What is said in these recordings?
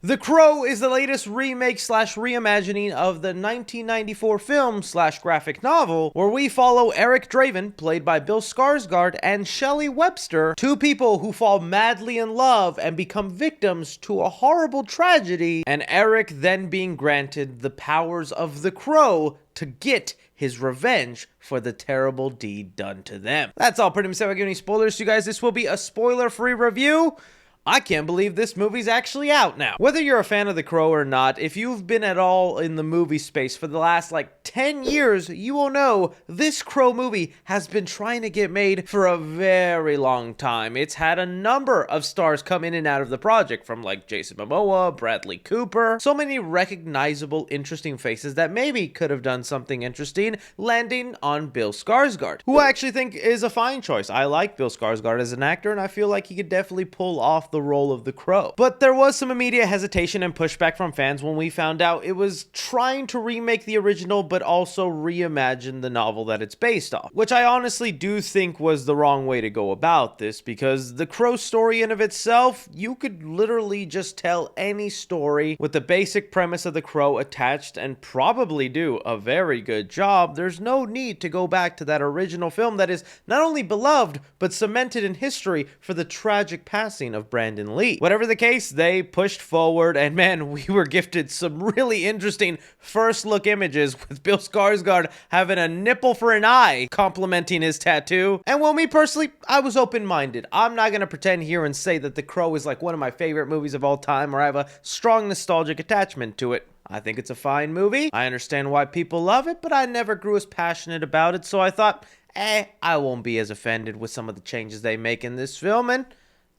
The Crow is the latest remake slash reimagining of the 1994 film slash graphic novel, where we follow Eric Draven, played by Bill Skarsgård, and Shelley Webster, two people who fall madly in love and become victims to a horrible tragedy, and Eric then being granted the powers of the Crow to get his revenge for the terrible deed done to them. That's all pretty much. Without giving any spoilers to you guys, this will be a spoiler-free review. I can't believe this movie's actually out now. Whether you're a fan of The Crow or not, if you've been at all in the movie space for the last 10 years, you will know this Crow movie has been trying to get made for a very long time. It's had a number of stars come in and out of the project, from Jason Momoa, Bradley Cooper, so many recognizable, interesting faces that maybe could have done something interesting, landing on Bill Skarsgård, who I actually think is a fine choice. I like Bill Skarsgård as an actor, and I feel like he could definitely pull off the role of the Crow. But there was some immediate hesitation and pushback from fans when we found out it was trying to remake the original but also reimagine the novel that it's based off, which I honestly do think was the wrong way to go about this, because the Crow story in of itself, you could literally just tell any story with the basic premise of the Crow attached and probably do a very good job. There's no need to go back to that original film that is not only beloved but cemented in history for the tragic passing of Brandon Lee. Whatever the case, they pushed forward, and man, we were gifted some really interesting first look images with Bill Skarsgård having a nipple for an eye complimenting his tattoo. And well, me personally, I was open-minded. I'm not gonna pretend here and say that The Crow is one of my favorite movies of all time, or I have a strong nostalgic attachment to it. I think it's a fine movie. I understand why people love it, but I never grew as passionate about it, so I thought, I won't be as offended with some of the changes they make in this film, and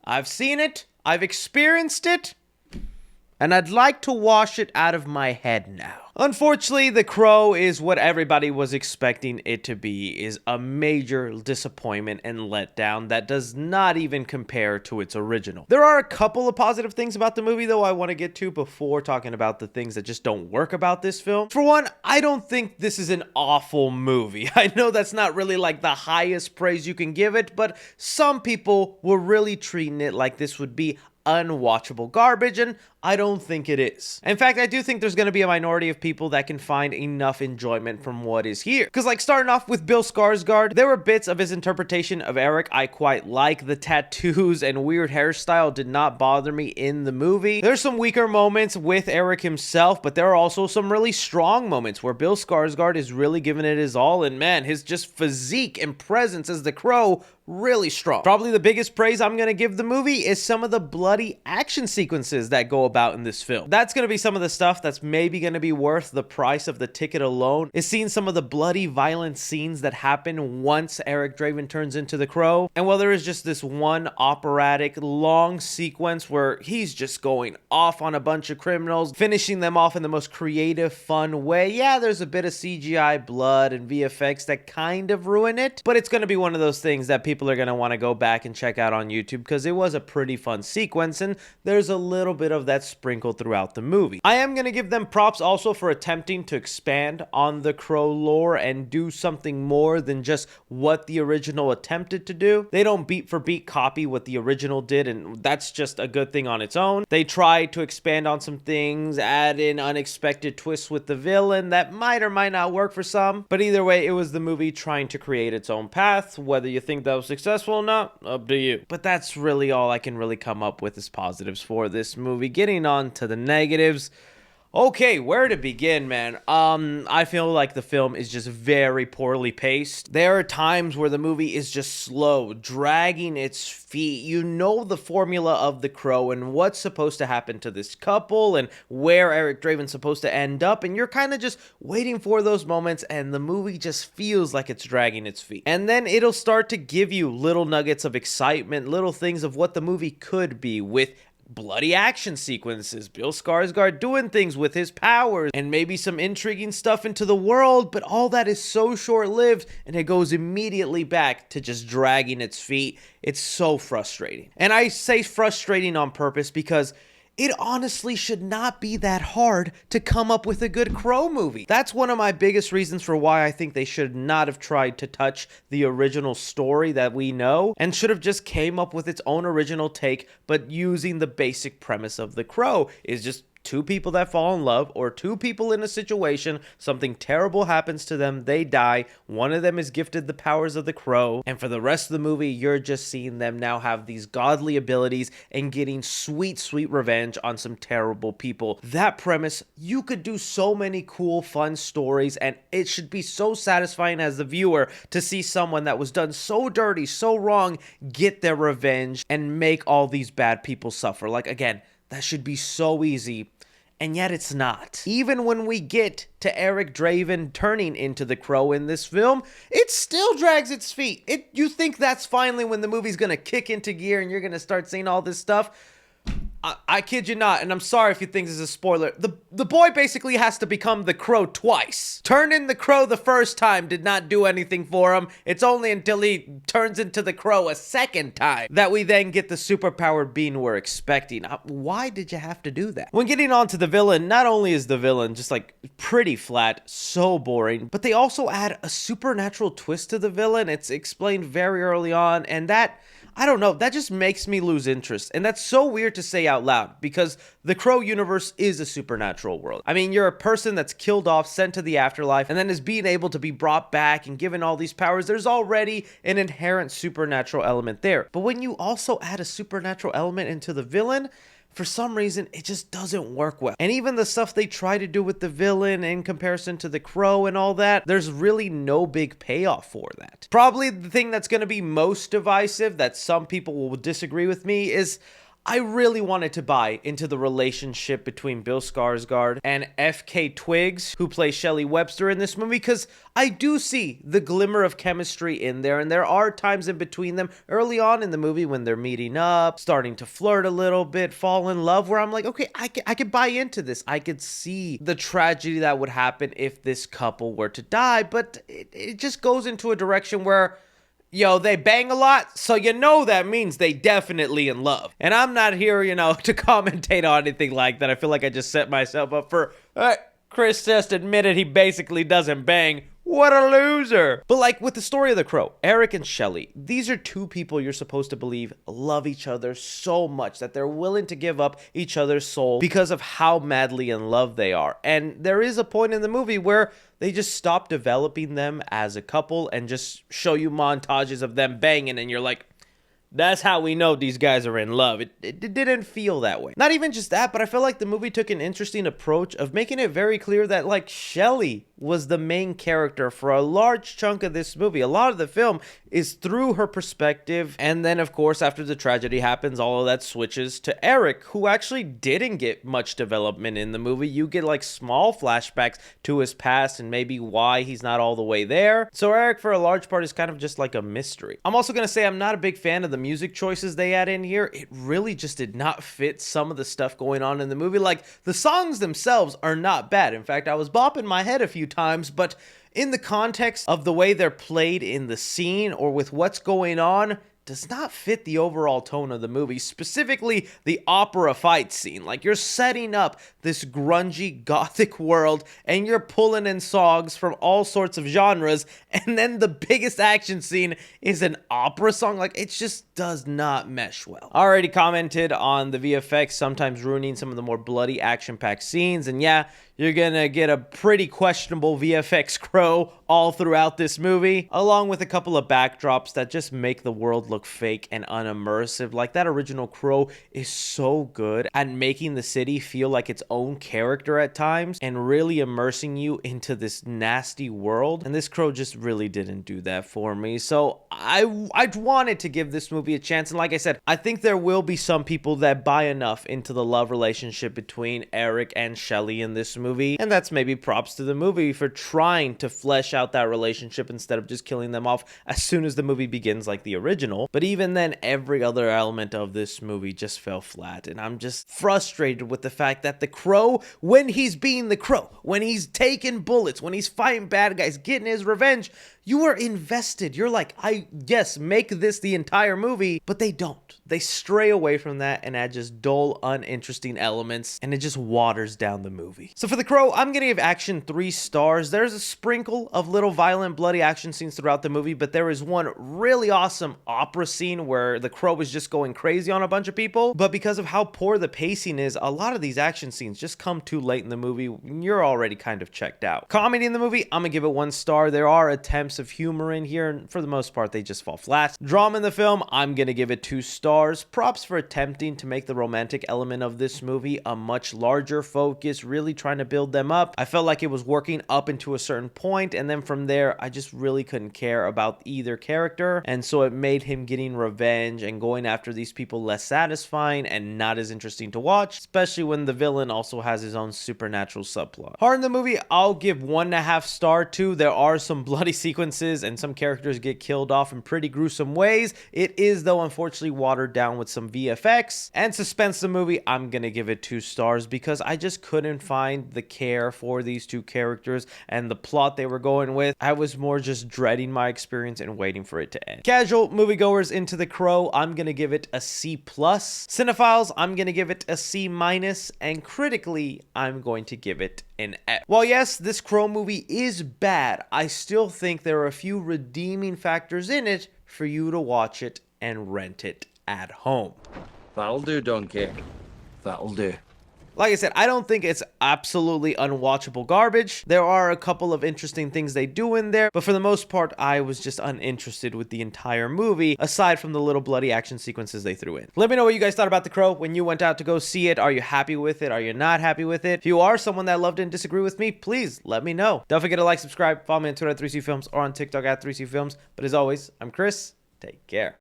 I've seen it, I've experienced it, and I'd like to wash it out of my head now. Unfortunately, The Crow is what everybody was expecting it to be, is a major disappointment and letdown that does not even compare to its original. There are a couple of positive things about the movie, though, I want to get to before talking about the things that just don't work about this film. For one, I don't think this is an awful movie. I know that's not really the highest praise you can give it, but some people were really treating it like this would be unwatchable garbage, and I don't think it is. In fact, I do think there's going to be a minority of people that can find enough enjoyment from what is here. Because starting off with Bill Skarsgård, there were bits of his interpretation of Eric I quite like. The tattoos and weird hairstyle did not bother me in the movie. There's some weaker moments with Eric himself, but there are also some really strong moments where Bill Skarsgård is really giving it his all, and man, his just physique and presence as the Crow, really strong. Probably the biggest praise I'm going to give the movie is some of the bloody action sequences that go about in this film. That's going to be some of the stuff that's maybe going to be worth the price of the ticket alone, is seeing some of the bloody violent scenes that happen once Eric Draven turns into the Crow. And while there is just this one operatic long sequence where he's just going off on a bunch of criminals, finishing them off in the most creative, fun way, yeah, there's a bit of CGI blood and VFX that kind of ruin it, but it's going to be one of those things that people are going to want to go back and check out on YouTube, because it was a pretty fun sequence, and there's a little bit of that sprinkled throughout the movie. I am going to give them props also for attempting to expand on the Crow lore and do something more than just what the original attempted to do. They don't beat for beat copy what the original did, and that's just a good thing on its own. They tried to expand on some things, add in unexpected twists with the villain that might or might not work for some, but either way, it was the movie trying to create its own path. Whether you think that was successful or not, up to you. But that's really all I can really come up with as positives for this movie. Getting on to the negatives. Okay, where to begin, man? I feel like the film is just very poorly paced. There are times where the movie is just slow, dragging its feet. You know the formula of the Crow and what's supposed to happen to this couple and where Eric Draven's supposed to end up, and you're kind of just waiting for those moments, and the movie just feels like it's dragging its feet. And then it'll start to give you little nuggets of excitement, little things of what the movie could be, with bloody action sequences, Bill Skarsgård doing things with his powers, and maybe some intriguing stuff into the world, but all that is so short-lived, and it goes immediately back to just dragging its feet. It's so frustrating. And I say frustrating on purpose because it honestly should not be that hard to come up with a good Crow movie. That's one of my biggest reasons for why I think they should not have tried to touch the original story that we know, and should have just came up with its own original take, but using the basic premise of The Crow is just two people that fall in love, or two people in a situation, something terrible happens to them, they die, one of them is gifted the powers of the Crow, and for the rest of the movie, you're just seeing them now have these godly abilities and getting sweet, sweet revenge on some terrible people. That premise, you could do so many cool, fun stories, and it should be so satisfying as the viewer to see someone that was done so dirty, so wrong, get their revenge and make all these bad people suffer. Like, again, that should be so easy, and yet it's not. Even when we get to Eric Draven turning into the Crow in this film, it still drags its feet. You think that's finally when the movie's gonna kick into gear and you're gonna start seeing all this stuff? I kid you not, and I'm sorry if you think this is a spoiler. The boy basically has to become the Crow twice. Turned in the Crow the first time did not do anything for him. It's only until he turns into the Crow a second time that we then get the superpowered being we're expecting. Why did you have to do that? When getting on to the villain, not only is the villain just like pretty flat, so boring, but they also add a supernatural twist to the villain. It's explained very early on, and that, I don't know, that just makes me lose interest. And that's so weird to say out loud, because the Crow universe is a supernatural world. I mean, you're a person that's killed off, sent to the afterlife, and then is being able to be brought back and given all these powers. There's already an inherent supernatural element there. But when you also add a supernatural element into the villain, for some reason, it just doesn't work well. And even the stuff they try to do with the villain in comparison to the Crow and all that, there's really no big payoff for that. Probably the thing that's going to be most divisive, that some people will disagree with me, is I really wanted to buy into the relationship between Bill Skarsgård and FK Twigs, who plays Shelley Webster in this movie, because I do see the glimmer of chemistry in there, and there are times in between them early on in the movie when they're meeting up, starting to flirt a little bit, fall in love, where I'm like, okay, I could buy into this. I could see the tragedy that would happen if this couple were to die, but it just goes into a direction where, yo, they bang a lot, so you know that means they definitely in love. And I'm not here, to commentate on anything like that. I feel like I just set myself up for, Chris just admitted he basically doesn't bang. What a loser. But like with the story of the Crow, Eric and Shelley, these are two people you're supposed to believe love each other so much that they're willing to give up each other's soul because of how madly in love they are. And there is a point in the movie where they just stop developing them as a couple and just show you montages of them banging, and you're like, that's how we know these guys are in love. It didn't feel that way. Not even just that, but I feel like the movie took an interesting approach of making it very clear that, like, Shelley was the main character for a large chunk of this movie. A lot of the film is through her perspective, and then, of course, after the tragedy happens, all of that switches to Eric, who actually didn't get much development in the movie. You get, like, small flashbacks to his past and maybe why he's not all the way there. So Eric, for a large part, is kind of just like a mystery. I'm also going to say I'm not a big fan of the music choices they add in here. It really just did not fit some of the stuff going on in the movie. Like, the songs themselves are not bad. In fact, I was bopping my head a few times, but in the context of the way they're played in the scene or with what's going on, does not fit the overall tone of the movie, specifically the opera fight scene. Like, you're setting up this grungy gothic world and you're pulling in songs from all sorts of genres, and then the biggest action scene is an opera song. Like, it just does not mesh well. I already commented on the VFX sometimes ruining some of the more bloody action-packed scenes, and yeah, you're gonna get a pretty questionable VFX Crow all throughout this movie, along with a couple of backdrops that just make the world look fake and unimmersive. Like, that original Crow is so good at making the city feel like its own character at times and really immersing you into this nasty world, and this Crow just really didn't do that for me. So I wanted to give this movie a chance, and like I said, I think there will be some people that buy enough into the love relationship between Eric and Shelley in this movie, and that's maybe props to the movie for trying to flesh out that relationship instead of just killing them off as soon as the movie begins like the original. But even then, every other element of this movie just fell flat, and I'm just frustrated with the fact that the Crow, when he's being the Crow, when he's taking bullets, when he's fighting bad guys, getting his revenge, you are invested. You're like, yes, make this the entire movie, but they don't. They stray away from that and add just dull, uninteresting elements, and it just waters down the movie. So for The Crow, I'm gonna give action 3 stars. There's a sprinkle of little violent, bloody action scenes throughout the movie, but there is one really awesome opera scene where the Crow is just going crazy on a bunch of people, but because of how poor the pacing is, a lot of these action scenes just come too late in the movie. You're already kind of checked out. Comedy in the movie, I'm gonna give it 1 star. There are attempts of humor in here, and for the most part, they just fall flat. Drama in the film, I'm gonna give it 2 stars. Props for attempting to make the romantic element of this movie a much larger focus, really trying to build them up. I felt like it was working up into a certain point, and then from there, I just really couldn't care about either character, and so it made him getting revenge and going after these people less satisfying and not as interesting to watch, especially when the villain also has his own supernatural subplot. Heart in the movie, I'll give 1.5 stars to. There are some bloody sequences and some characters get killed off in pretty gruesome ways. It is, though, unfortunately watered down with some VFX. And suspense the movie, I'm gonna give it 2 stars because I just couldn't find the care for these 2 characters and the plot they were going with. I was more just dreading my experience and waiting for it to end. Casual moviegoers into The Crow, I'm gonna give it a C+. Cinephiles, I'm gonna give it a C-, and critically, I'm going to give it an F. While yes, this Crow movie is bad, I still think there are a few redeeming factors in it for you to watch it and rent it at home. That'll do, Donkey. That'll do. Like I said, I don't think it's absolutely unwatchable garbage. There are a couple of interesting things they do in there, but for the most part, I was just uninterested with the entire movie, aside from the little bloody action sequences they threw in. Let me know what you guys thought about The Crow when you went out to go see it. Are you happy with it? Are you not happy with it? If you are someone that loved it and disagree with me, please let me know. Don't forget to like, subscribe, follow me on Twitter at 3C Films or on TikTok at 3C Films. But as always, I'm Chris. Take care.